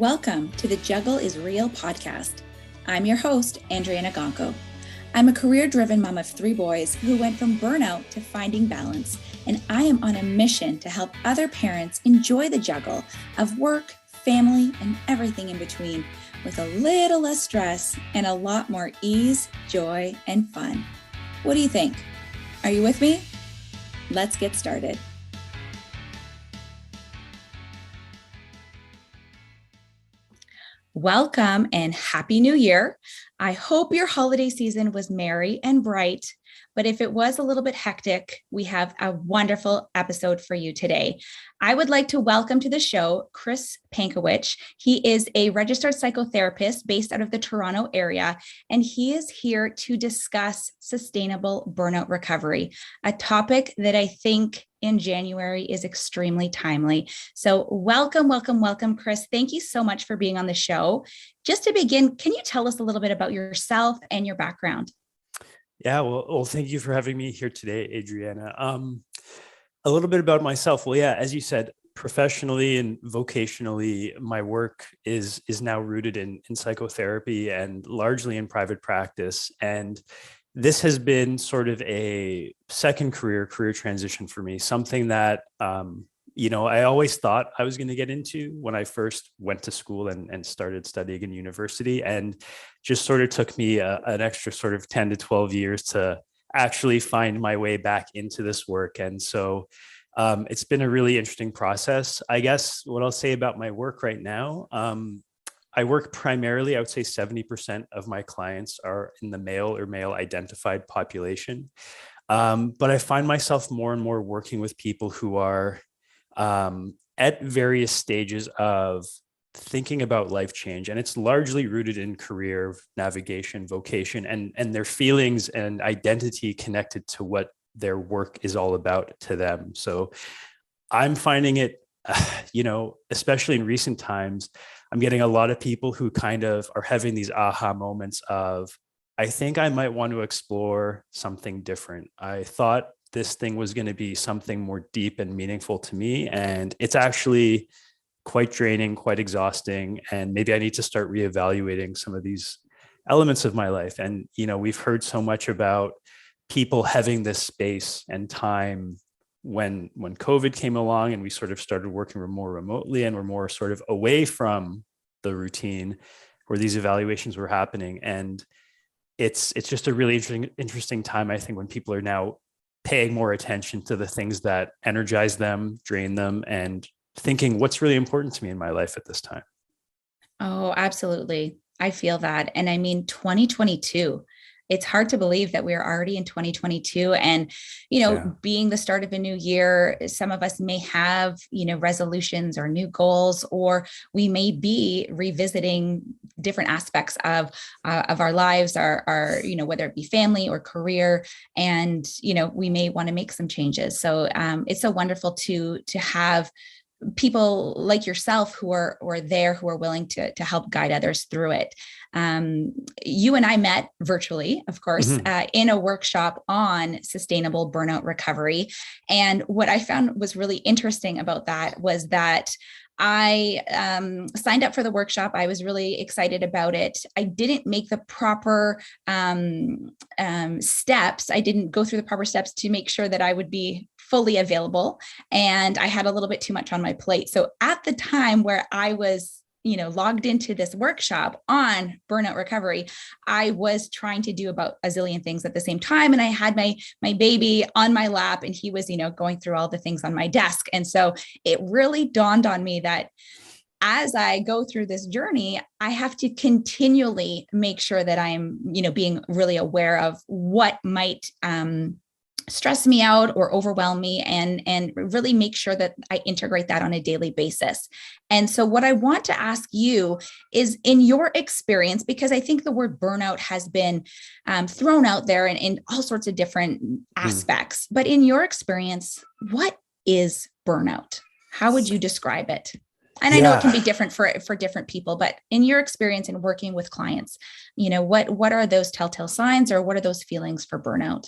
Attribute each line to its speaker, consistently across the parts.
Speaker 1: Welcome to the Juggle is Real podcast. I'm your host, Andryanna. I'm a career-driven mom of 3 boys who went from burnout to finding balance, and I am on a mission to help other parents enjoy the juggle of work, family, and everything in between with a little less stress and a lot more ease, joy, and fun. What do you think? Are you with me? Let's get started. Welcome and Happy New Year. I hope your holiday season was merry and bright, but if it was a little bit hectic, we have a wonderful episode for you today. I would like to welcome to the show Chris Pankewich. He is a registered psychotherapist based out of the Toronto area, and he is here to discuss sustainable burnout recovery, a topic that I think in January is extremely timely. So welcome, Chris. Thank you so much for being on the show. Just to begin, can you tell us a little bit about yourself and your background?
Speaker 2: Yeah, well, thank you for having me here today, Andryanna. A little bit about myself. Well, yeah, as you said, professionally and vocationally, my work is now rooted in psychotherapy and largely in private practice. And this has been sort of a second career transition for me, something that, I always thought I was going to get into when I first went to school and started studying in university, and just sort of took me an extra sort of 10 to 12 years to actually find my way back into this work. And so it's been a really interesting process. I guess what I'll say about my work right now, I work primarily, I would say 70% of my clients are in the male or male identified population. But I find myself more and more working with people who are at various stages of thinking about life change. And it's largely rooted in career, navigation, vocation, and their feelings and identity connected to what their work is all about to them. So I'm finding it, especially in recent times, I'm getting a lot of people who kind of are having these aha moments of, I think I might want to explore something different. I thought this thing was going to be something more deep and meaningful to me, and it's actually quite draining, quite exhausting. And maybe I need to start reevaluating some of these elements of my life. And, we've heard so much about people having this space and time when COVID came along and we sort of started working more remotely and we're more sort of away from the routine where these evaluations were happening. And it's just a really interesting time, I think, when people are now paying more attention to the things that energize them, drain them, and thinking what's really important to me in my life at this time.
Speaker 1: Oh, absolutely. I feel that. And I mean, 2022, it's hard to believe that we're already in 2022. And, being the start of a new year, some of us may have, resolutions or new goals, or we may be revisiting different aspects of our lives, our, whether it be family or career. And, we may want to make some changes. So it's so wonderful to have people like yourself who are there, who are willing to help guide others through it. You and I met virtually, of course, in a workshop on sustainable burnout recovery. And what I found was really interesting about that was that I signed up for the workshop. I was really excited about it. I didn't make the proper steps. I didn't go through the proper steps to make sure that I would be fully available. And I had a little bit too much on my plate. So at the time where I was logged into this workshop on burnout recovery, I was trying to do about a zillion things at the same time. And I had my baby on my lap, and he was, going through all the things on my desk. And so it really dawned on me that as I go through this journey, I have to continually make sure that I'm, being really aware of what might, stress me out or overwhelm me, and really make sure that I integrate that on a daily basis. And so what I want to ask you is, in your experience, because I think the word burnout has been thrown out there in all sorts of different aspects, but in your experience, what is burnout? How would you describe it? And I know it can be different for different people, but in your experience in working with clients, what are those telltale signs, or what are those feelings for burnout?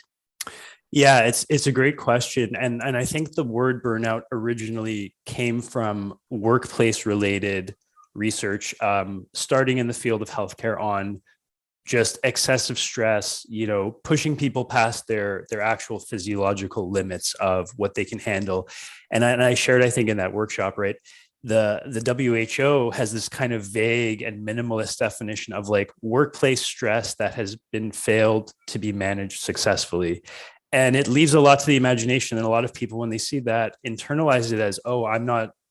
Speaker 2: Yeah, it's a great question. And I think the word burnout originally came from workplace related research, starting in the field of healthcare on just excessive stress, pushing people past their actual physiological limits of what they can handle. And I shared, I think, in that workshop, right? The WHO has this kind of vague and minimalist definition of like workplace stress that has been failed to be managed successfully. And it leaves a lot to the imagination. And a lot of people, when they see that, internalize it as, oh,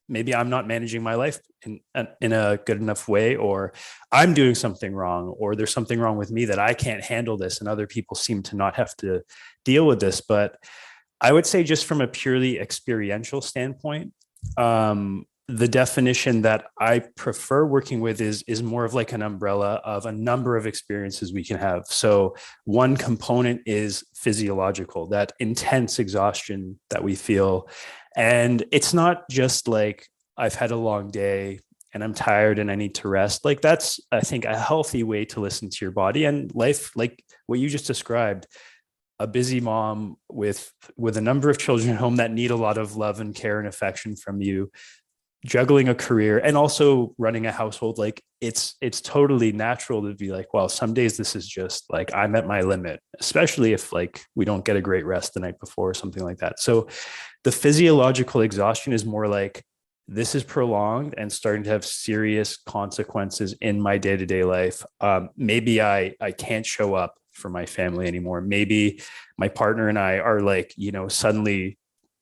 Speaker 2: maybe I'm not managing my life in a good enough way, or I'm doing something wrong, or there's something wrong with me that I can't handle this. And other people seem to not have to deal with this. But I would say, just from a purely experiential standpoint, the definition that I prefer working with is more of like an umbrella of a number of experiences we can have. So one component is physiological, that intense exhaustion that we feel. And it's not just like, I've had a long day and I'm tired and I need to rest. Like, that's, I think, a healthy way to listen to your body and life, like what you just described. A busy mom with a number of children at home that need a lot of love and care and affection from you, juggling a career and also running a household. Like, it's totally natural to be like, well, some days this is just like, I'm at my limit, especially if like we don't get a great rest the night before or something like that. So the physiological exhaustion is more like, this is prolonged and starting to have serious consequences in my day-to-day life. Maybe I can't show up for my family anymore. Maybe my partner and I are like, suddenly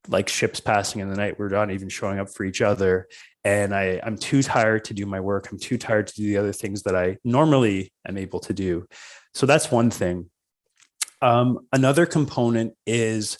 Speaker 2: like ships passing in the night. We're not even showing up for each other. And I'm too tired to do my work. I'm too tired to do the other things that I normally am able to do. So that's one thing. Another component is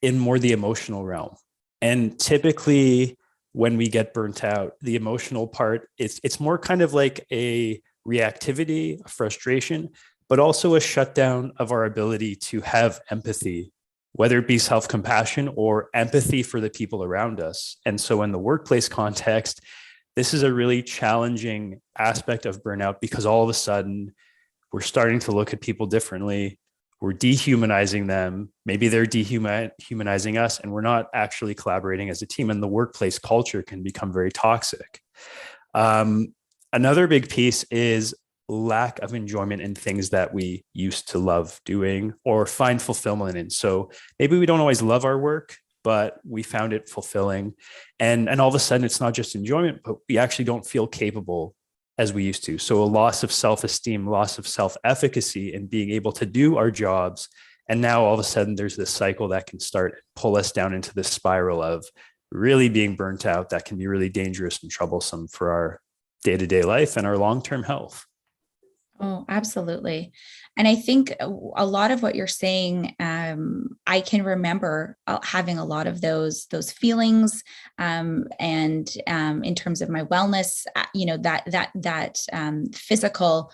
Speaker 2: in more the emotional realm. And typically when we get burnt out, the emotional part, it's more kind of like a reactivity, a frustration, but also a shutdown of our ability to have empathy, whether it be self-compassion or empathy for the people around us. And so in the workplace context, this is a really challenging aspect of burnout, because all of a sudden we're starting to look at people differently. We're dehumanizing them. Maybe they're dehumanizing us, and we're not actually collaborating as a team. And the workplace culture can become very toxic. Another big piece is lack of enjoyment in things that we used to love doing or find fulfillment in. So maybe we don't always love our work, but we found it fulfilling. And all of a sudden, it's not just enjoyment, but we actually don't feel capable as we used to. So a loss of self-esteem, loss of self-efficacy in being able to do our jobs. And now all of a sudden there's this cycle that can start pull us down into this spiral of really being burnt out that can be really dangerous and troublesome for our day-to-day life and our long-term health.
Speaker 1: Oh, absolutely. And I think a lot of what you're saying, I can remember having a lot of those feelings, and in terms of my wellness, that physical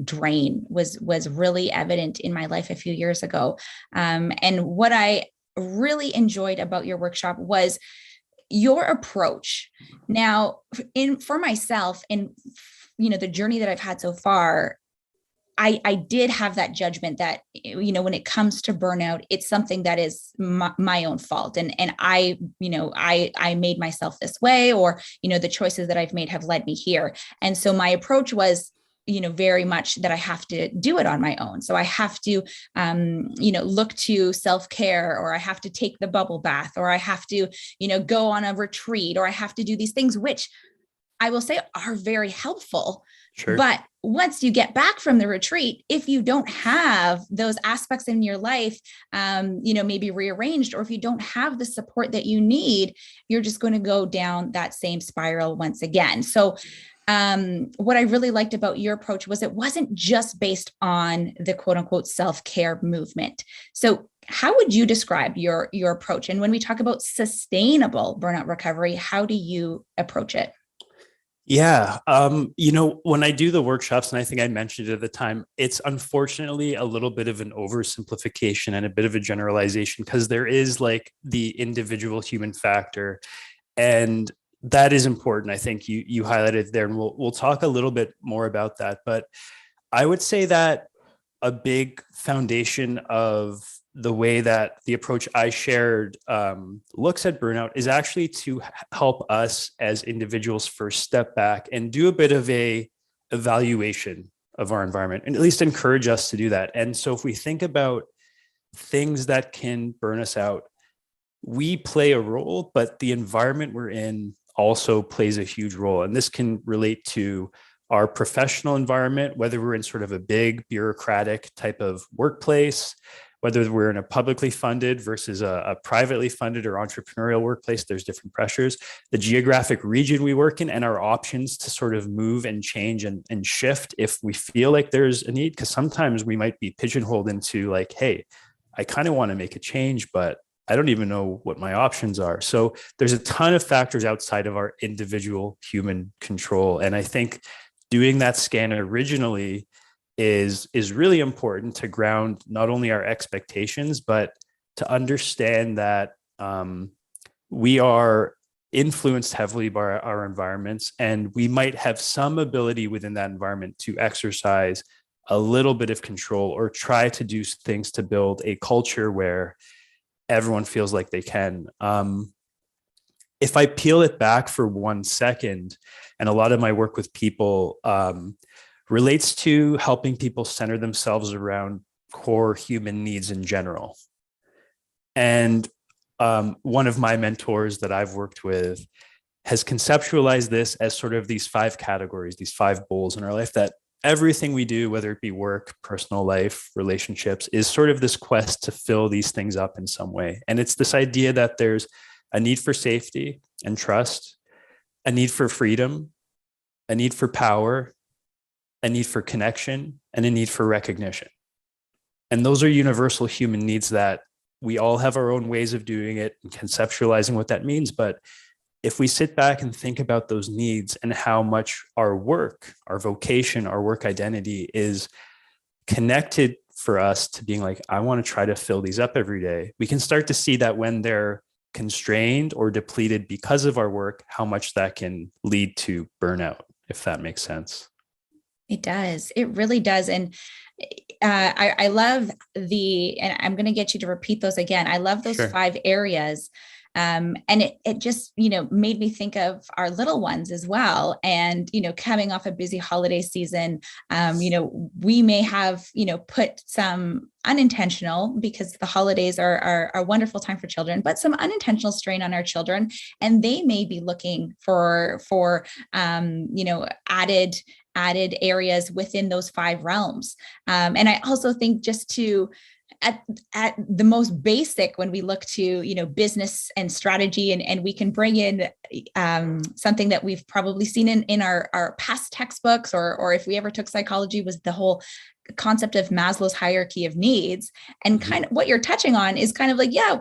Speaker 1: drain was really evident in my life a few years ago. And what I really enjoyed about your workshop was your approach. Now, for myself, and the journey that I've had so far, I did have that judgment that, when it comes to burnout, it's something that is my own fault. And I made myself this way, or, the choices that I've made have led me here. And so my approach was, very much that I have to do it on my own. So I have to, look to self-care, or I have to take the bubble bath, or I have to, go on a retreat, or I have to do these things, which I will say are very helpful.
Speaker 2: Sure.
Speaker 1: But once you get back from the retreat, if you don't have those aspects in your life, maybe rearranged, or if you don't have the support that you need, you're just going to go down that same spiral once again. So what I really liked about your approach was it wasn't just based on the quote unquote self-care movement. So how would you describe your approach? And when we talk about sustainable burnout recovery, how do you approach it?
Speaker 2: Yeah. When I do the workshops, and I think I mentioned it at the time, it's unfortunately a little bit of an oversimplification and a bit of a generalization, because there is like the individual human factor, and that is important. I think you highlighted there, and we'll talk a little bit more about that. But I would say that a big foundation of the way that the approach I shared looks at burnout is actually to help us as individuals first step back and do a bit of a evaluation of our environment, and at least encourage us to do that. And so if we think about things that can burn us out, we play a role, but the environment we're in also plays a huge role. And this can relate to our professional environment, whether we're in sort of a big bureaucratic type of workplace, whether we're in a publicly funded versus a privately funded or entrepreneurial workplace. There's different pressures, the geographic region we work in, and our options to sort of move and change and shift if we feel like there's a need. Because sometimes we might be pigeonholed into like, hey, I kind of want to make a change, but I don't even know what my options are. So there's a ton of factors outside of our individual human control. And I think doing that scan originally is really important to ground not only our expectations, but to understand that we are influenced heavily by our environments, and we might have some ability within that environment to exercise a little bit of control or try to do things to build a culture where everyone feels like they can. If I peel it back for 1 second, and a lot of my work with people relates to helping people center themselves around core human needs in general. And one of my mentors that I've worked with has conceptualized this as sort of these 5 categories, these 5 bowls in our life, that everything we do, whether it be work, personal life, relationships, is sort of this quest to fill these things up in some way. And it's this idea that there's a need for safety and trust, a need for freedom, a need for power, a need for connection, and a need for recognition. And those are universal human needs that we all have our own ways of doing it and conceptualizing what that means. But if we sit back and think about those needs and how much our work, our vocation, our work identity is connected for us to being like, I want to try to fill these up every day, we can start to see that when they're constrained or depleted because of our work, how much that can lead to burnout, if that makes sense.
Speaker 1: It does. It really does. And I love and I'm going to get you to repeat those again. I love those 5 areas. And it just, made me think of our little ones as well. And, coming off a busy holiday season, we may have, put some unintentional, because the holidays are a wonderful time for children, but some unintentional strain on our children. And they may be looking for added areas within those 5 realms. And I also think just to, at the most basic, when we look to, business and strategy, and we can bring in something that we've probably seen in our past textbooks, or if we ever took psychology, was the whole concept of Maslow's hierarchy of needs. And kind of what you're touching on is kind of like, yeah,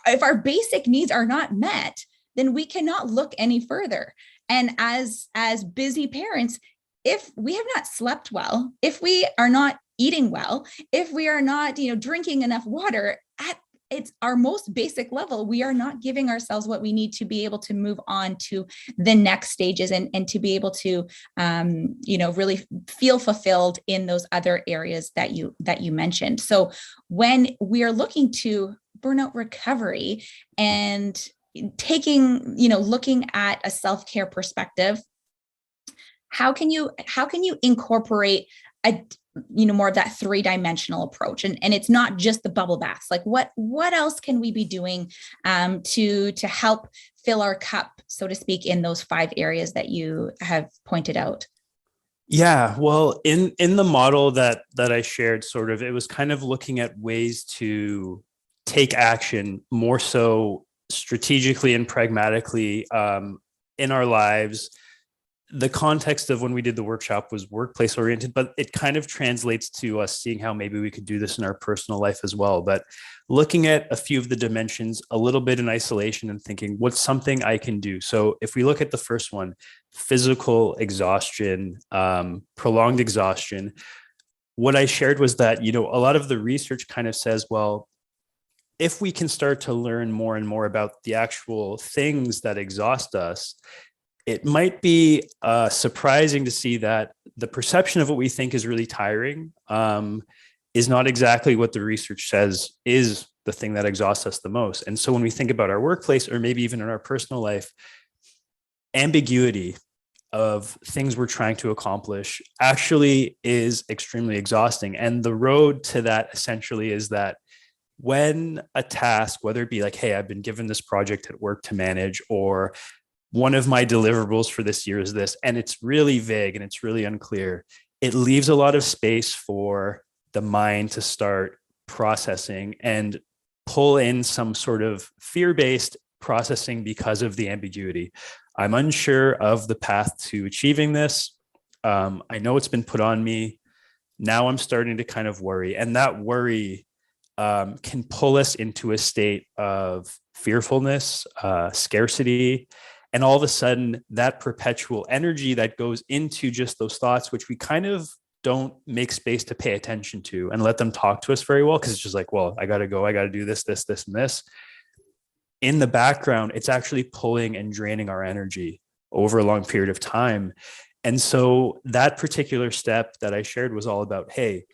Speaker 1: if our basic needs are not met, then we cannot look any further. And as busy parents, if we have not slept well, if we are not eating well, if we are not, drinking enough water at it's our most basic level, we are not giving ourselves what we need to be able to move on to the next stages and to be able to, really feel fulfilled in those other areas that you mentioned. So when we are looking to burnout recovery and looking at a self-care perspective, how can you incorporate more of that 3-dimensional approach? And it's not just the bubble baths. Like what else can we be doing to help fill our cup, so to speak, in those 5 areas that you have pointed out?
Speaker 2: Yeah, well, in the model that I shared, sort of, it was kind of looking at ways to take action more so strategically and pragmatically in our lives. The context of when we did the workshop was workplace oriented, but it kind of translates to us seeing how maybe we could do this in our personal life as well. But looking at a few of the dimensions a little bit in isolation and thinking, what's something I can do? So if we look at the first one, physical exhaustion, prolonged exhaustion, what I shared was that, a lot of the research kind of says, well, if we can start to learn more and more about the actual things that exhaust us, it might be surprising to see that the perception of what we think is really tiring is not exactly what the research says is the thing that exhausts us the most. And so when we think about our workplace, or maybe even in our personal life, ambiguity of things we're trying to accomplish actually is extremely exhausting. And the road to that essentially is that when a task, whether it be like, hey, I've been given this project at work to manage, or one of my deliverables for this year is this, and it's really vague and it's really unclear, it leaves a lot of space for the mind to start processing and pull in some sort of fear-based processing because of the ambiguity. I'm unsure of the path to achieving this. I know it's been put on me. Now I'm starting to kind of worry. And that worry can pull us into a state of fearfulness, scarcity. And all of a sudden, that perpetual energy that goes into just those thoughts, which we kind of don't make space to pay attention to and let them talk to us very well, because it's just like, well, I got to go, I got to do this, this, this, and this. In the background, it's actually pulling and draining our energy over a long period of time. And so that particular step that I shared was all about, hey,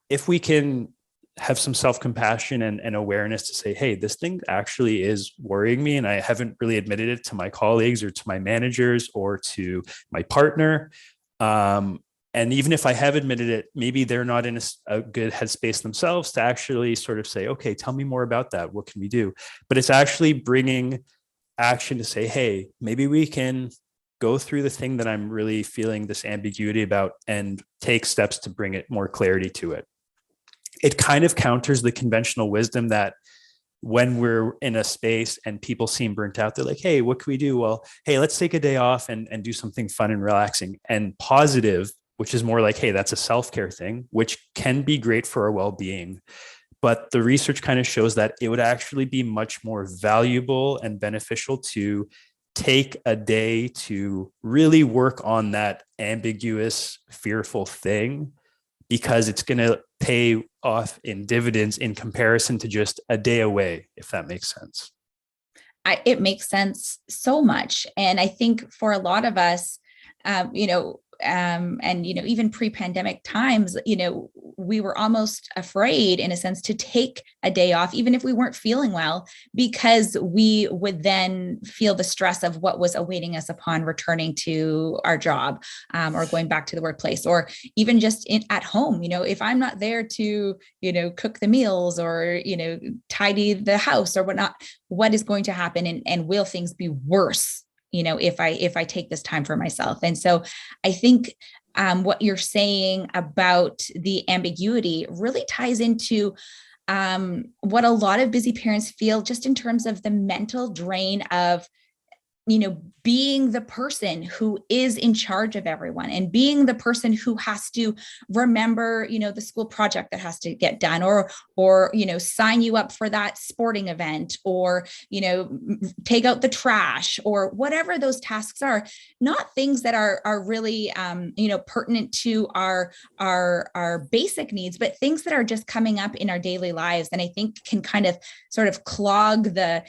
Speaker 2: if we can have some self-compassion and awareness to say, hey, this thing actually is worrying me, and I haven't really admitted it to my colleagues or to my managers or to my partner. And even if I have admitted it, maybe they're not in a good headspace themselves to actually sort of say, okay, tell me more about that. What can we do? But it's actually bringing action to say, hey, maybe we can go through the thing that I'm really feeling this ambiguity about and take steps to bring it more clarity to it. It kind of counters the conventional wisdom that when we're in a space and people seem burnt out, they're like, hey, what can we do? Well, hey, let's take a day off and do something fun and relaxing and positive, which is more like, hey, that's a self-care thing, which can be great for our well-being. But the research kind of shows that it would actually be much more valuable and beneficial to take a day to really work on that ambiguous, fearful thing, because it's going to pay off in dividends in comparison to just a day away, if that makes sense.
Speaker 1: It makes sense so much. And I think for a lot of us, even pre-pandemic times, we were almost afraid in a sense to take a day off, even if we weren't feeling well, because we would then feel the stress of what was awaiting us upon returning to our job, or going back to the workplace, or even just at home. If I'm not there to, cook the meals or, tidy the house or whatnot, what is going to happen, and will things be worse if I take this time for myself? And so I think what you're saying about the ambiguity really ties into what a lot of busy parents feel, just in terms of the mental drain of, being the person who is in charge of everyone, and being the person who has to remember, the school project that has to get done, or, sign you up for that sporting event, or, take out the trash, or whatever those tasks are. Not things that are really, pertinent to our basic needs, but things that are just coming up in our daily lives. And I think can kind of sort of clog the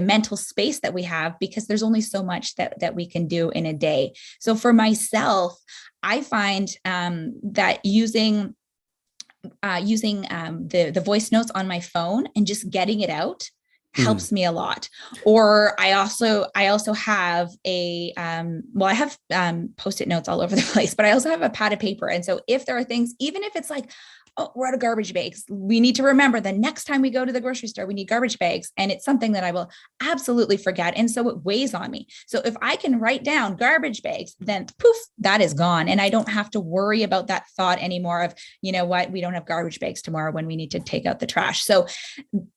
Speaker 1: mental space that we have, because there's only so much that we can do in a day. So for myself, I find that using the voice notes on my phone and just getting it out helps me a lot. Or I also have I have Post-it notes all over the place, but I also have a pad of paper. And so if there are things, even if it's like, oh, we're out of garbage bags, we need to remember the next time we go to the grocery store, we need garbage bags. And it's something that I will absolutely forget. And so it weighs on me. So if I can write down garbage bags, then poof, that is gone. And I don't have to worry about that thought anymore of, we don't have garbage bags tomorrow when we need to take out the trash. So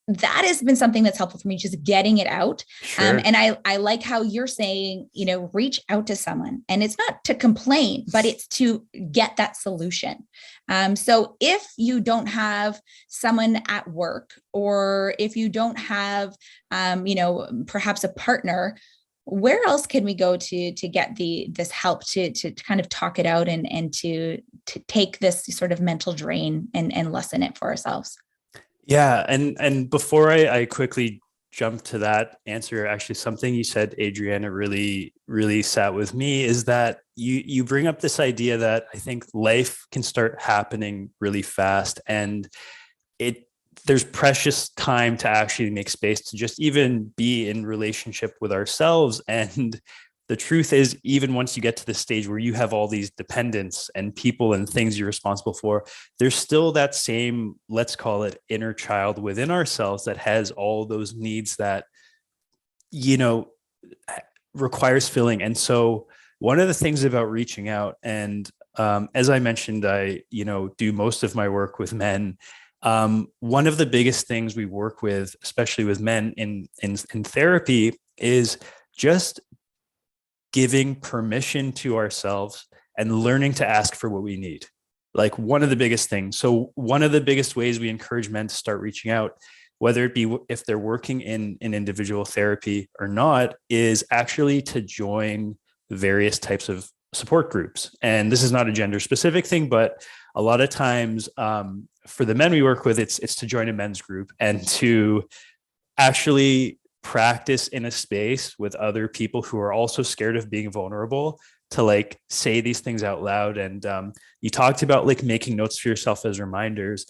Speaker 1: that has been something that's helpful for me, just getting it out. Sure. And I like how you're saying, reach out to someone, and it's not to complain, but it's to get that solution. So if you don't have someone at work, or if you don't have, perhaps a partner, where else can we go to get this help to kind of talk it out and to take this sort of mental drain and lessen it for ourselves?
Speaker 2: Yeah. And before I quickly jump to that answer, actually something you said, Andryanna, really, really sat with me, is that you bring up this idea that I think life can start happening really fast, and there's precious time to actually make space to just even be in relationship with ourselves. And the truth is, even once you get to the stage where you have all these dependents and people and things you're responsible for, there's still that same, let's call it, inner child within ourselves that has all those needs that, requires filling. And so one of the things about reaching out, and as I mentioned, I, do most of my work with men. One of the biggest things we work with, especially with men in therapy, is just giving permission to ourselves and learning to ask for what we need. Like, one of the biggest things. So one of the biggest ways we encourage men to start reaching out, whether it be if they're working in individual therapy or not, is actually to join various types of support groups. And this is not a gender specific thing, but a lot of times for the men we work with, it's to join a men's group and to actually practice in a space with other people who are also scared of being vulnerable, to like say these things out loud. And you talked about like making notes for yourself as reminders.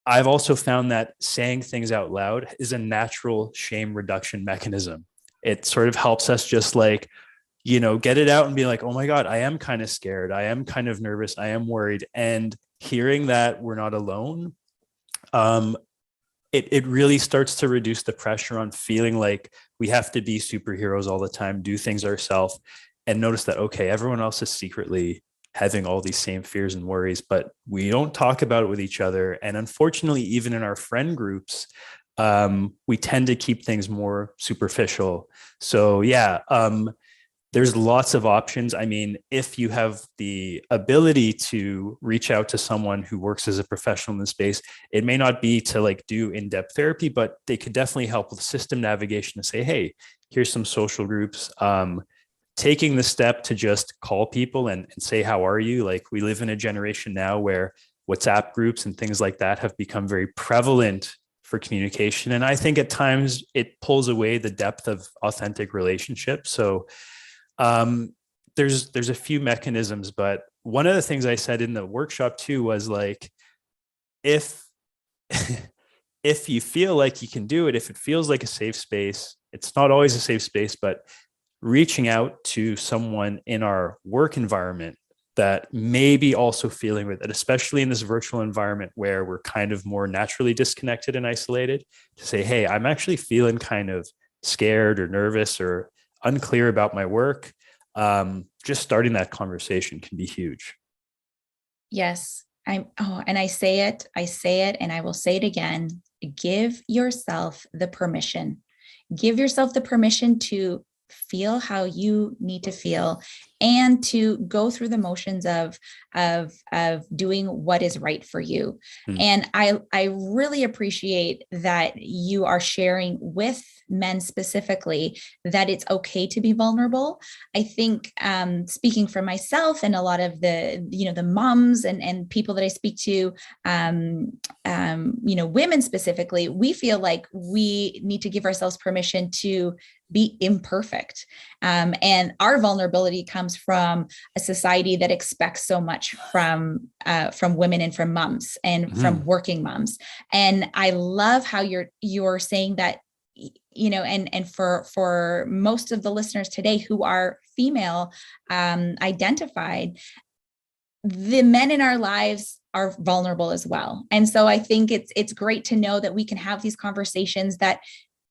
Speaker 2: I've also found that saying things out loud is a natural shame reduction mechanism. It sort of helps us just like, get it out and be like, oh my God, I am kind of scared. I am kind of nervous. I am worried. And hearing that we're not alone, it really starts to reduce the pressure on feeling like we have to be superheroes all the time, do things ourselves, and notice that, okay, everyone else is secretly having all these same fears and worries, but we don't talk about it with each other. And unfortunately, even in our friend groups, we tend to keep things more superficial. So yeah, there's lots of options. I mean, if you have the ability to reach out to someone who works as a professional in the space, it may not be to like do in-depth therapy, but they could definitely help with system navigation to say, hey, here's some social groups. Taking the step to just call people and say, how are you? Like, we live in a generation now where WhatsApp groups and things like that have become very prevalent for communication. And I think at times it pulls away the depth of authentic relationships. So there's a few mechanisms, but one of the things I said in the workshop too was like, if if you feel like you can do it, if it feels like a safe space, it's not always a safe space, but reaching out to someone in our work environment that may be also feeling with it, especially in this virtual environment where we're kind of more naturally disconnected and isolated, to say, hey, I'm actually feeling kind of scared or nervous or unclear about my work. Just starting that conversation can be huge.
Speaker 1: Yes. And I say it, and I will say it again. Give yourself the permission. Give yourself the permission to feel how you need to feel and to go through the motions of doing what is right for you. And I really appreciate that you are sharing with men specifically that it's okay to be vulnerable. I think speaking for myself and a lot of the moms and people that I speak to, women specifically, we feel like we need to give ourselves permission to be imperfect. And our vulnerability comes from a society that expects so much from women and from moms and from working moms. And I love how you're saying that, and for most of the listeners today who are female identified, the men in our lives are vulnerable as well. And so I think it's great to know that we can have these conversations that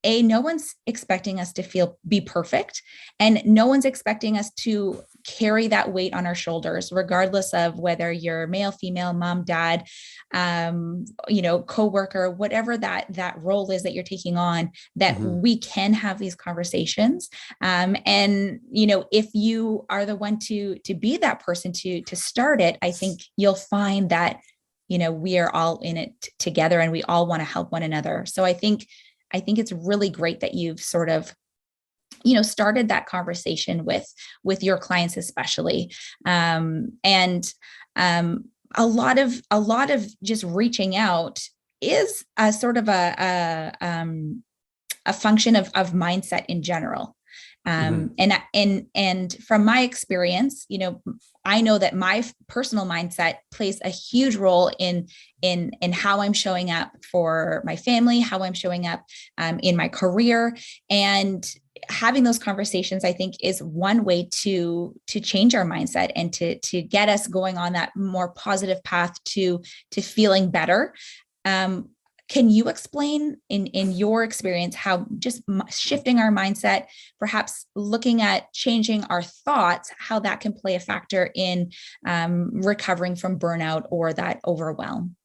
Speaker 1: no one's expecting us to be perfect, and no one's expecting us to carry that weight on our shoulders, regardless of whether you're male, female, mom, dad, coworker, whatever that role is that you're taking on, that we can have these conversations. And, if you are the one to be that person to start it, I think you'll find that, we are all in it together and we all want to help one another. So I think it's really great that you've sort of, started that conversation with your clients, especially. And a lot of just reaching out is a sort of a function of mindset in general. And from my experience, I know that my personal mindset plays a huge role in how I'm showing up for my family, how I'm showing up in my career. And having those conversations, I think, is one way to change our mindset and to get us going on that more positive path to feeling better. Can you explain in your experience how just shifting our mindset, perhaps looking at changing our thoughts, how that can play a factor in recovering from burnout or that overwhelm?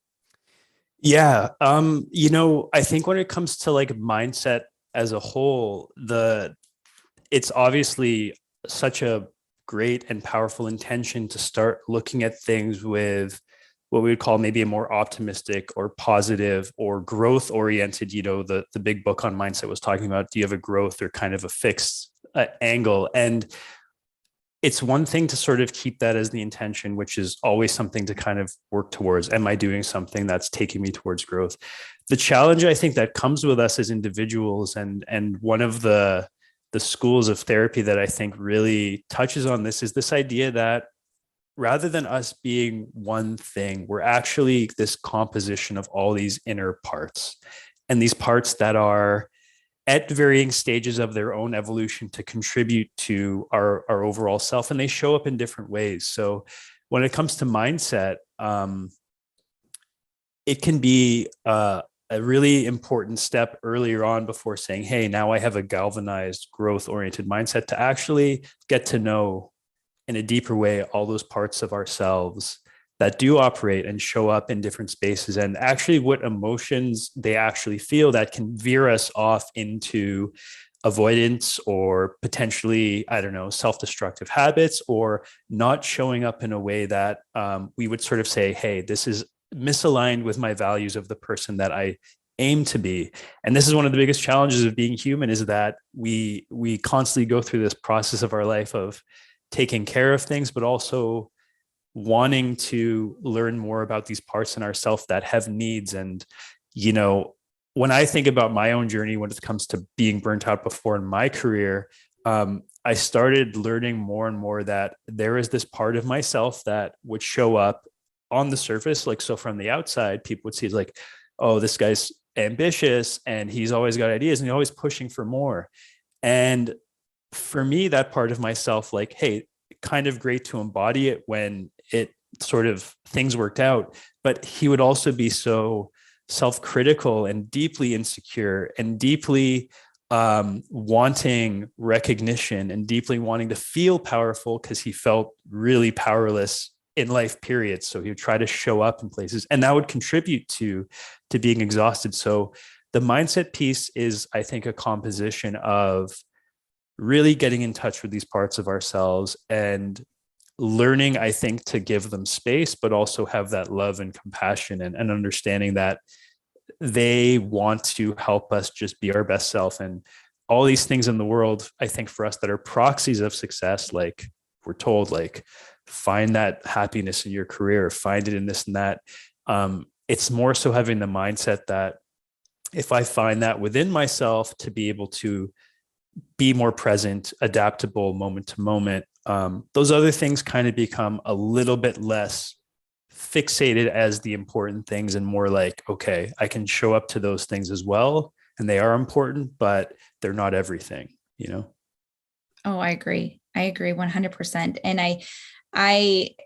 Speaker 2: Yeah. I think when it comes to like mindset as a whole, it's obviously such a great and powerful intention to start looking at things with what we would call maybe a more optimistic or positive or growth oriented. The big book on mindset was talking about, do you have a growth or kind of a fixed angle? And it's one thing to sort of keep that as the intention, which is always something to kind of work towards. Am I doing something that's taking me towards growth? The challenge, I think, that comes with us as individuals, and one of the schools of therapy that I think really touches on this, is this idea that rather than us being one thing, we're actually this composition of all these inner parts, and these parts that are at varying stages of their own evolution to contribute to our overall self, and they show up in different ways. So when it comes to mindset, it can be a really important step earlier on before saying, hey, now I have a galvanized growth oriented mindset, to actually get to know in a deeper way all those parts of ourselves that do operate and show up in different spaces, and actually what emotions they actually feel that can veer us off into avoidance or potentially, I don't know, self-destructive habits, or not showing up in a way that we would sort of say, hey, this is misaligned with my values of the person that I aim to be. And this is one of the biggest challenges of being human, is that we constantly go through this process of our life of taking care of things, but also wanting to learn more about these parts in ourselves that have needs. And, when I think about my own journey, when it comes to being burnt out before in my career, I started learning more and more that there is this part of myself that would show up on the surface. Like, so from the outside, people would see like, oh, this guy's ambitious and he's always got ideas and he's always pushing for more. And for me, that part of myself, like, hey, kind of great to embody it when it sort of things worked out. But he would also be so self-critical and deeply insecure and deeply wanting recognition and deeply wanting to feel powerful, because he felt really powerless in life, period. So he would try to show up in places, and that would contribute to being exhausted. So the mindset piece is, I think, a composition of really getting in touch with these parts of ourselves and learning, I think, to give them space, but also have that love and compassion and understanding that they want to help us just be our best self. And all these things in the world, I think, for us that are proxies of success, like we're told, like, find that happiness in your career, find it in this and that. It's more so having the mindset that if I find that within myself, to be able to be more present, adaptable, moment to moment, those other things kind of become a little bit less fixated as the important things, and more like, okay, I can show up to those things as well, and they are important, but they're not everything,
Speaker 1: Oh, I agree 100%. And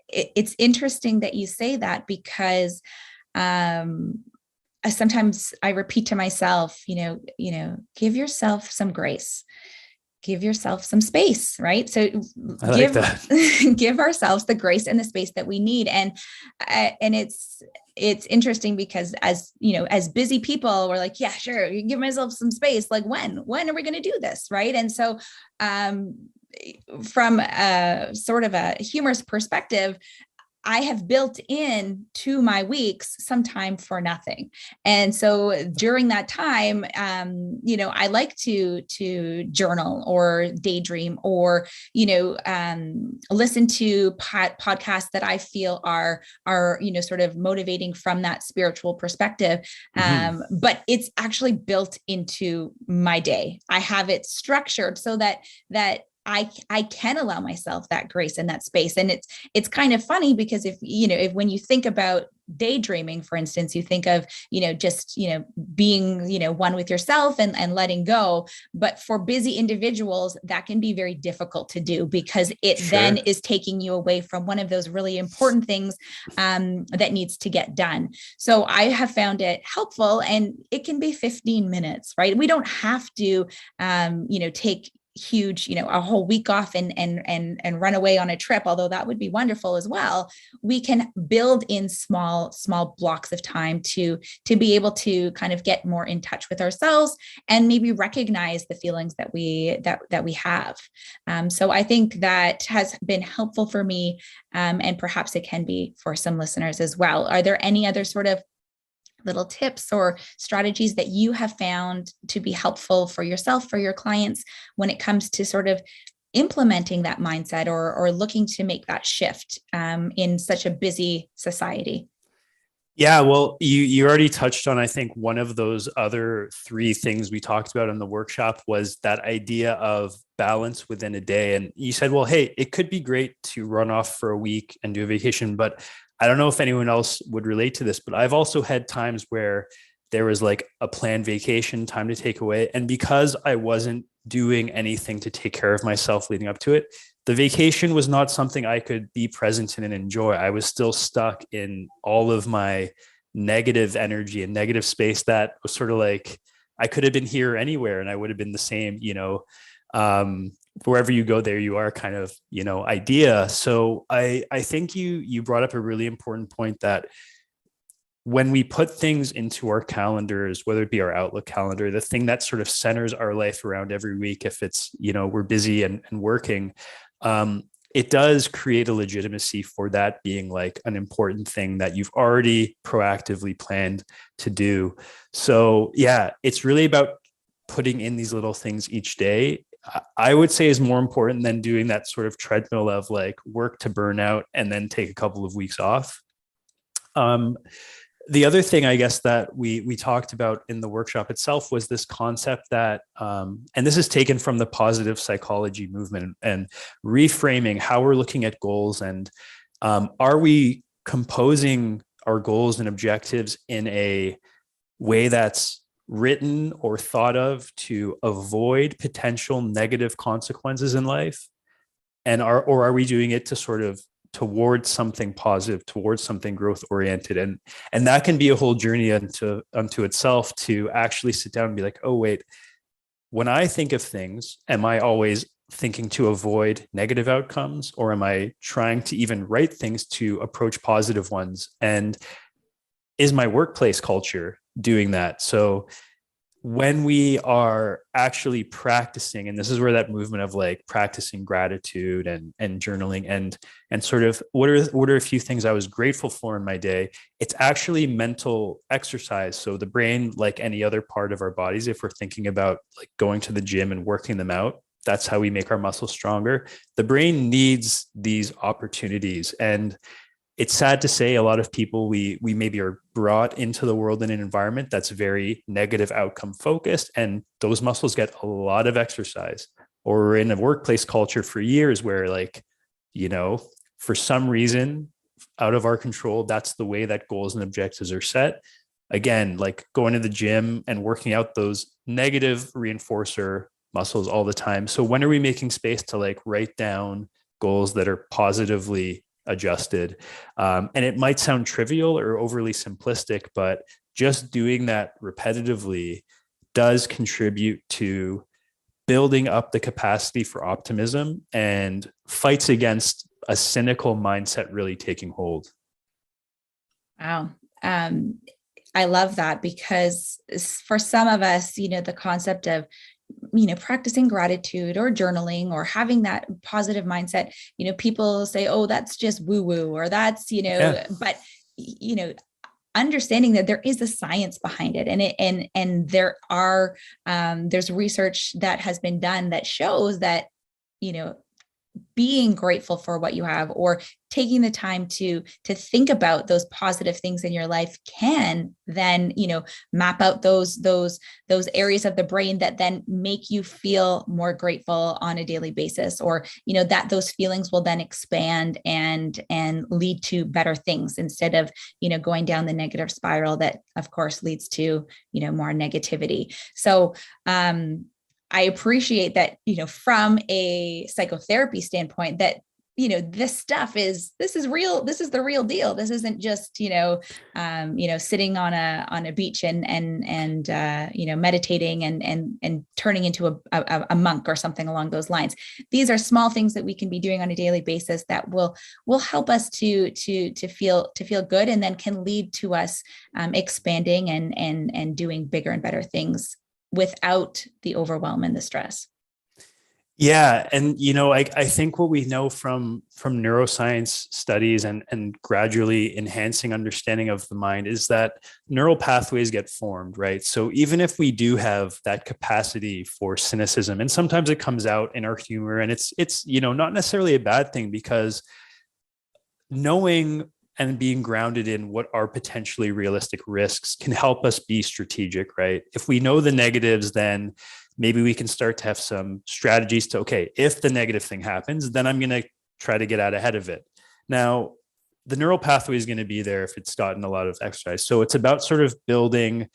Speaker 1: it's interesting that you say that, because sometimes I repeat to myself, give yourself some grace, give yourself some space, right? So give ourselves the grace and the space that we need. And it's interesting because as busy people, we're like, yeah, sure, you give myself some space. Like, when are we going to do this? Right. And so, from a sort of a humorous perspective, I have built in to my weeks some time for nothing. And so during that time, I like to journal or daydream or, listen to podcasts that I feel are, sort of motivating from that spiritual perspective. But it's actually built into my day. I have it structured so that I can allow myself that grace and that space. And it's kind of funny because if when you think about daydreaming, for instance, you think of, just, being, one with yourself and letting go. But for busy individuals, that can be very difficult to do because it then is taking you away from one of those really important things that needs to get done. So I have found it helpful, and it can be 15 minutes, right? We don't have to, take huge, a whole week off and run away on a trip, although that would be wonderful as well. We can build in small blocks of time to be able to kind of get more in touch with ourselves and maybe recognize the feelings that we have. So I think that has been helpful for me, and perhaps it can be for some listeners as well. Are there any other sort of little tips or strategies that you have found to be helpful for yourself, for your clients, when it comes to sort of implementing that mindset or looking to make that shift in such a busy society?
Speaker 2: Yeah, well, you already touched on, I think, one of those other three things we talked about in the workshop was that idea of balance within a day. And you said, well, hey, it could be great to run off for a week and do a vacation, but I don't know if anyone else would relate to this, but I've also had times where there was like a planned vacation, time to take away. And because I wasn't doing anything to take care of myself leading up to it, the vacation was not something I could be present in and enjoy. I was still stuck in all of my negative energy and negative space that was sort of like, I could have been here anywhere and I would have been the same, wherever you go, there you are kind of, idea. So I think you brought up a really important point that when we put things into our calendars, whether it be our Outlook calendar, the thing that sort of centers our life around every week, if it's, we're busy and working, it does create a legitimacy for that being like an important thing that you've already proactively planned to do. So yeah, it's really about putting in these little things each day. I would say is more important than doing that sort of treadmill of like work to burn out and then take a couple of weeks off. The other thing, I guess, that we talked about in the workshop itself was this concept that, and this is taken from the positive psychology movement and reframing how we're looking at goals. And are we composing our goals and objectives in a way that's written or thought of to avoid potential negative consequences in life? And are we doing it to sort of towards something positive, towards something growth oriented? And that can be a whole journey unto itself to actually sit down and be like, oh, wait, when I think of things, am I always thinking to avoid negative outcomes, or am I trying to even write things to approach positive ones? And is my workplace culture doing that? So when we are actually practicing, and this is where that movement of like practicing gratitude and journaling and sort of what are a few things I was grateful for in my day, it's actually mental exercise. So the brain, like any other part of our bodies, if we're thinking about like going to the gym and working them out, that's how we make our muscles stronger. The brain needs these opportunities. And it's sad to say a lot of people, we maybe are brought into the world in an environment that's very negative outcome focused, and those muscles get a lot of exercise. Or we're in a workplace culture for years where like, for some reason out of our control, that's the way that goals and objectives are set. Again, like going to the gym and working out those negative reinforcer muscles all the time. So when are we making space to like write down goals that are positively adjusted? And it might sound trivial or overly simplistic, but just doing that repetitively does contribute to building up the capacity for optimism and fights against a cynical mindset really taking hold.
Speaker 1: Wow. I love that, because for some of us, the concept of practicing gratitude or journaling or having that positive mindset. People say, oh, that's just woo woo, or that's,
Speaker 2: Yeah.
Speaker 1: but, understanding that there is a science behind it, and there's research that has been done that shows that, you know, being grateful for what you have, or taking the time to think about those positive things in your life, can then, map out those areas of the brain that then make you feel more grateful on a daily basis, or, that those feelings will then expand and lead to better things, instead of, going down the negative spiral that of course leads to, more negativity. So, I appreciate that, from a psychotherapy standpoint, that, this is real. This is the real deal. This isn't just, sitting on a beach and meditating and turning into a monk or something along those lines. These are small things that we can be doing on a daily basis that will help us to feel good, and then can lead to us expanding and doing bigger and better things without the overwhelm and the stress.
Speaker 2: Yeah. And, I think what we know from neuroscience studies and gradually enhancing understanding of the mind is that neural pathways get formed, right? So even if we do have that capacity for cynicism, and sometimes it comes out in our humor, and it's, not necessarily a bad thing, because knowing and being grounded in what are potentially realistic risks can help us be strategic, right? If we know the negatives, then maybe we can start to have some strategies to, okay, if the negative thing happens, then I'm going to try to get out ahead of it. Now, the neural pathway is going to be there if it's gotten a lot of exercise. So it's about sort of building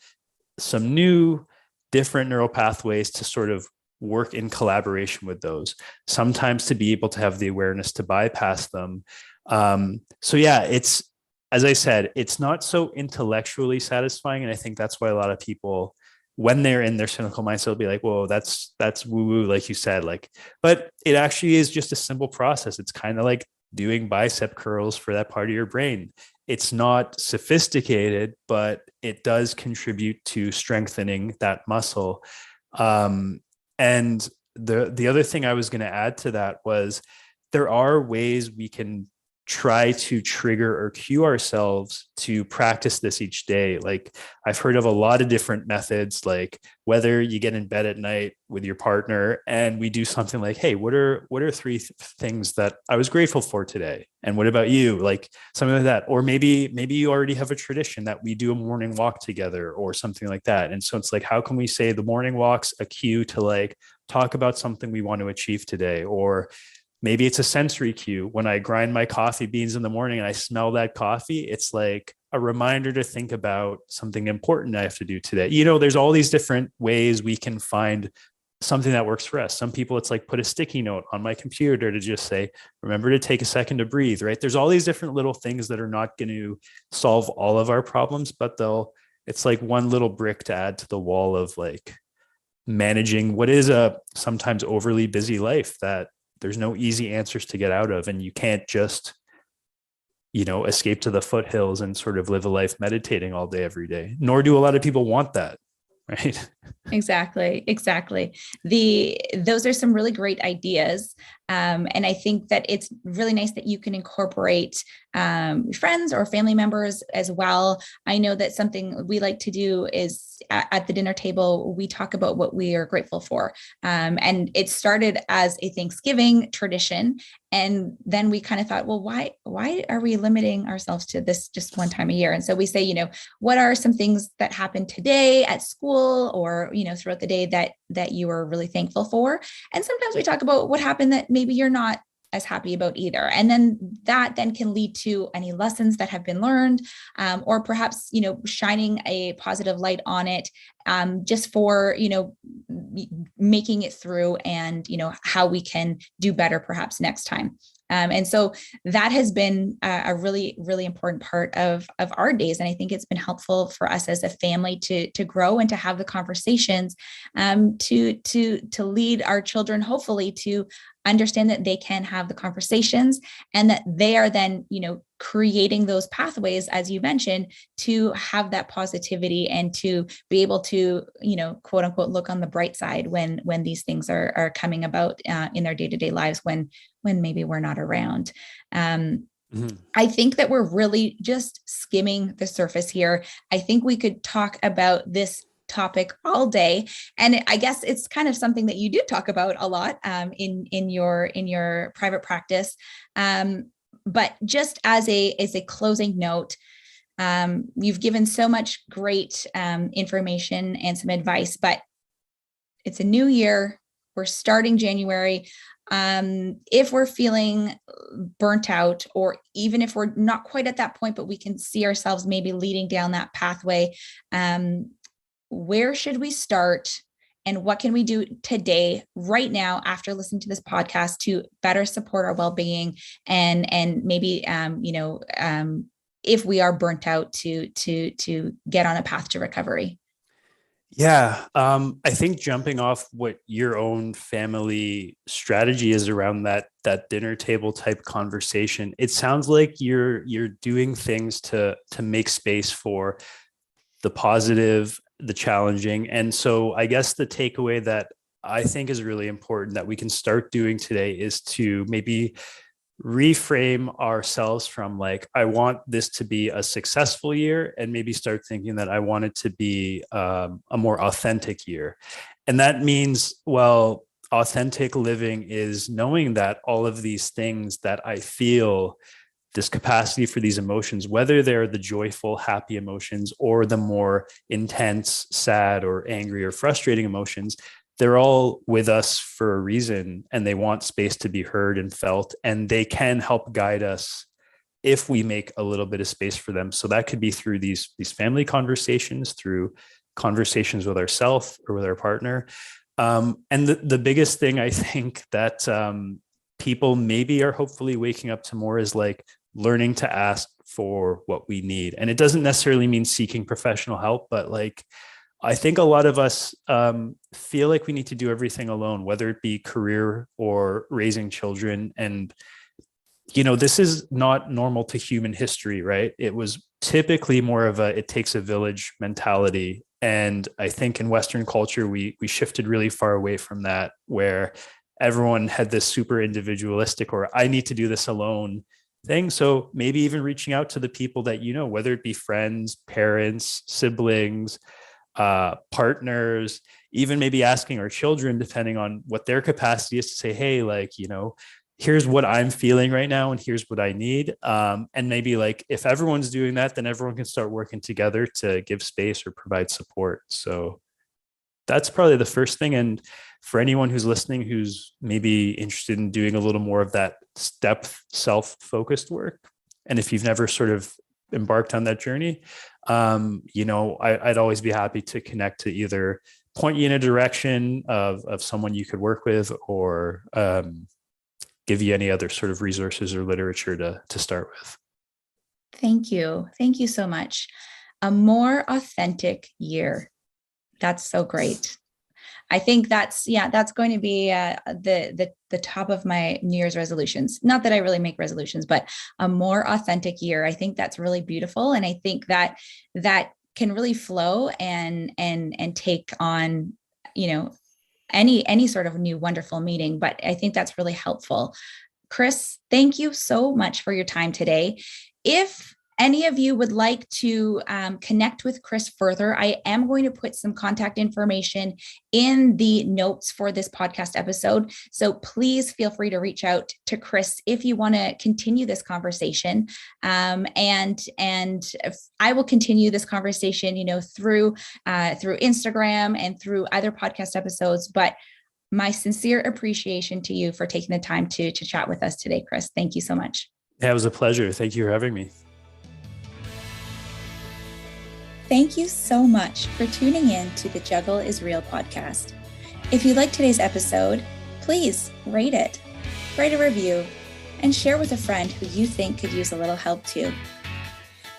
Speaker 2: some new, different neural pathways to sort of work in collaboration with those, sometimes to be able to have the awareness to bypass them. So yeah, it's, as I said, it's not so intellectually satisfying. And I think that's why a lot of people, when they're in their cynical mindset, will be like, whoa, that's woo woo, like you said, but it actually is just a simple process. It's kind of like doing bicep curls for that part of your brain. It's not sophisticated, but it does contribute to strengthening that muscle. And the other thing I was going to add to that was, there are ways we can try to trigger or cue ourselves to practice this each day. Like, I've heard of a lot of different methods, like whether you get in bed at night with your partner and we do something like, hey, what are three things that I was grateful for today? And what about you? Like something like that. Or maybe you already have a tradition that we do a morning walk together or something like that. And so it's like, how can we say the morning walk's a cue to like talk about something we want to achieve today? Or maybe it's a sensory cue. When I grind my coffee beans in the morning and I smell that coffee, it's like a reminder to think about something important I have to do today. There's all these different ways we can find something that works for us. Some people, it's like, put a sticky note on my computer to just say, remember to take a second to breathe, right? There's all these different little things that are not going to solve all of our problems, but it's like one little brick to add to the wall of like managing what is a sometimes overly busy life that there's no easy answers to get out of. And you can't just, escape to the foothills and sort of live a life meditating all day, every day, nor do a lot of people want that. Right.
Speaker 1: Exactly. Those are some really great ideas. And I think that it's really nice that you can incorporate friends or family members as well. I know that something we like to do is at the dinner table, we talk about what we are grateful for. And it started as a Thanksgiving tradition. And then we kind of thought, well, why are we limiting ourselves to this just one time a year? And so we say, what are some things that happened today at school or, throughout the day that you were really thankful for? And sometimes we talk about what happened that maybe you're not as happy about either. And then that then can lead to any lessons that have been learned, or perhaps, shining a positive light on it, just for, making it through and, how we can do better perhaps next time. And so that has been a really, really important part of our days. And I think it's been helpful for us as a family to grow and to have the conversations, to lead our children, hopefully, to understand that they can have the conversations, and that they are then, creating those pathways, as you mentioned, to have that positivity and to be able to, quote unquote, look on the bright side when these things are coming about in their day-to-day lives, when maybe we're not around. I think that we're really just skimming the surface here. I think we could talk about this topic all day, and I guess it's kind of something that you do talk about a lot in your private practice. But just as a closing note, you've given so much great information and some advice, but it's a new year. We're starting January. If we're feeling burnt out, or even if we're not quite at that point, but we can see ourselves maybe leading down that pathway, where should we start? And what can we do today, right now, after listening to this podcast, to better support our well-being and maybe, if we are burnt out, to get on a path to recovery?
Speaker 2: Yeah, I think jumping off what your own family strategy is around that dinner table type conversation, it sounds like you're doing things to make space for the positive, the challenging. And so I guess the takeaway that I think is really important that we can start doing today is to maybe reframe ourselves from like, I want this to be a successful year, and maybe start thinking that I want it to be a more authentic year. And that means, well, authentic living is knowing that all of these things that I feel, this capacity for these emotions, whether they're the joyful, happy emotions or the more intense, sad or angry or frustrating emotions, they're all with us for a reason, and they want space to be heard and felt, and they can help guide us if we make a little bit of space for them. So that could be through these family conversations, through conversations with ourselves or with our partner. And the biggest thing I think that people maybe are hopefully waking up to more is like learning to ask for what we need. And it doesn't necessarily mean seeking professional help, but like, I think a lot of us feel like we need to do everything alone, whether it be career or raising children. And, this is not normal to human history, right? It was typically more of it takes a village mentality. And I think in Western culture, we shifted really far away from that, where everyone had this super individualistic, or I need to do this alone thing. So maybe even reaching out to the people that, whether it be friends, parents, siblings, partners, even maybe asking our children, depending on what their capacity is, to say, hey, like, here's what I'm feeling right now, and here's what I need. And maybe like, if everyone's doing that, then everyone can start working together to give space or provide support. So that's probably the first thing. And for anyone who's listening, who's maybe interested in doing a little more of that depth, self-focused work, and if you've never sort of embarked on that journey, I'd always be happy to connect, to either point you in a direction of someone you could work with, or give you any other sort of resources or literature to start with.
Speaker 1: Thank you. Thank you so much. A more authentic year. That's so great. I think that's going to be the top of my New Year's resolutions. Not that I really make resolutions, but a more authentic year. I think that's really beautiful. And I think that can really flow and take on, any sort of new wonderful meeting. But I think that's really helpful. Chris, thank you so much for your time today. If any of you would like to connect with Chris further, I am going to put some contact information in the notes for this podcast episode. So please feel free to reach out to Chris if you want to continue this conversation. And I will continue this conversation, through Instagram and through other podcast episodes. But my sincere appreciation to you for taking the time to chat with us today, Chris. Thank you so much.
Speaker 2: Yeah, it was a pleasure. Thank you for having me.
Speaker 1: Thank you so much for tuning in to the Juggle is Real podcast. If you liked today's episode, please rate it, write a review, and share with a friend who you think could use a little help too.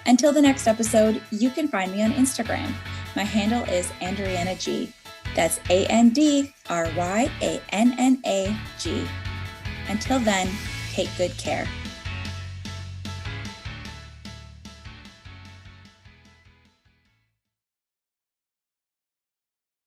Speaker 1: Until the next episode, you can find me on Instagram. My handle is Andryanna G. That's ANDRYANNAG. Until then, take good care.